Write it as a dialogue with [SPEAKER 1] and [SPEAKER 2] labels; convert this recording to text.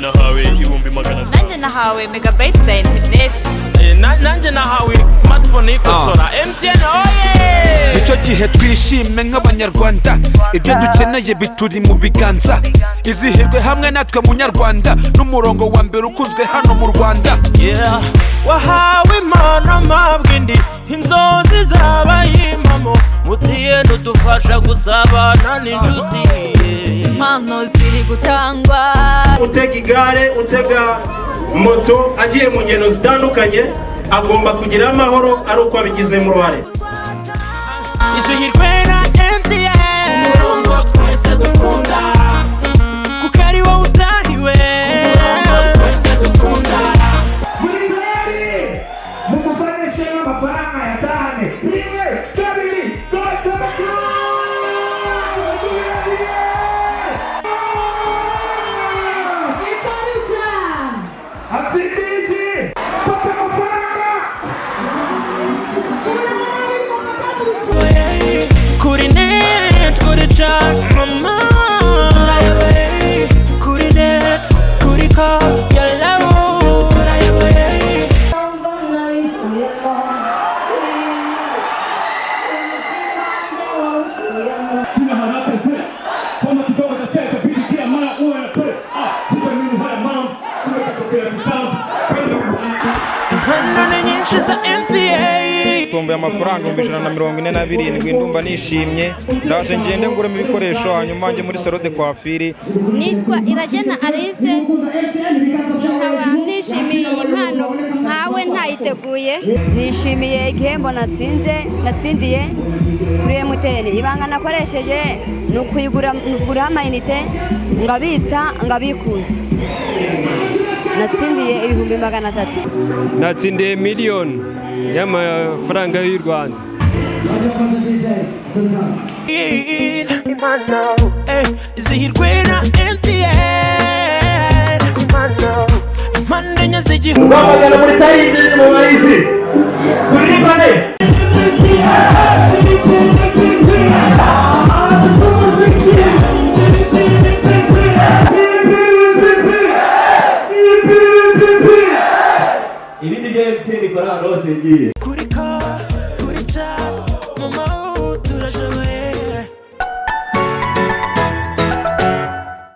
[SPEAKER 1] nahawe ibihumbi magana atanu.
[SPEAKER 2] Nanjye nahawe megabyte za internet.
[SPEAKER 1] Nanjye nahawe smartphone y'ikosora MTN. Oye!
[SPEAKER 3] Nicyo gihe twishime nk'abanyarwanda, ibyo dukeneye bituri mu biganza. Izihirwe hamwe natwe munyarwanda, n'umurongo wa mbere ukunzwe hano mu Rwanda.
[SPEAKER 1] Yeah, wahawe impano mabwindi, inzozi zabaye impamo, mutiye ntudufasha gusabana n'inshuti.
[SPEAKER 2] Impano ziri gutangwa.
[SPEAKER 4] Utega igare, utega moto, agiye mu ngendo zitandukanye, agomba kugira amahoro ari uko abigizemo uruhare.
[SPEAKER 1] Izihirwe na MTN, umurongo twese dukunda, kuko ari wowe utahiwe, umurongo twese dukunda.
[SPEAKER 5] Mukufanishe n'amafaranga yatahane. Rimwe, kabiri, gatatu. Atsindizi, papa amafaranga.
[SPEAKER 1] Kuri net, kuri chat, mama. Kuri net, kuri call, yellow.
[SPEAKER 5] China hanatese, kama kidogo tateka bidi kia mara uwe na pe. Sita minu haya mam, kuweka tokea kitambo.
[SPEAKER 1] Impano ni nyinshi za MTN.
[SPEAKER 6] Tombe amafaranga 147 ndumva nishimye, ndaje ngende nguremo ibikoresho hanyuma nje muri salon de coiffure.
[SPEAKER 7] Nitwa Iragena Alice, nkaba nishimiye impano nkawe ntayiteguye.
[SPEAKER 8] Nishimiye igihembo natsindiye kuri MTN. Ibanga nakoresheje ni ukugura amayinite ngabitsa ngabikuza. Natsindiye ibihumbi 300.
[SPEAKER 9] Natsindiye miliyoni y'amafaranga y'u Rwanda.
[SPEAKER 1] Izihirwe na MTN, impano enye z'igihugu.
[SPEAKER 5] Wamagana muri tayindi mu bayizi. Kuri bane. Ibindi bya MTN ikora hose ngiye.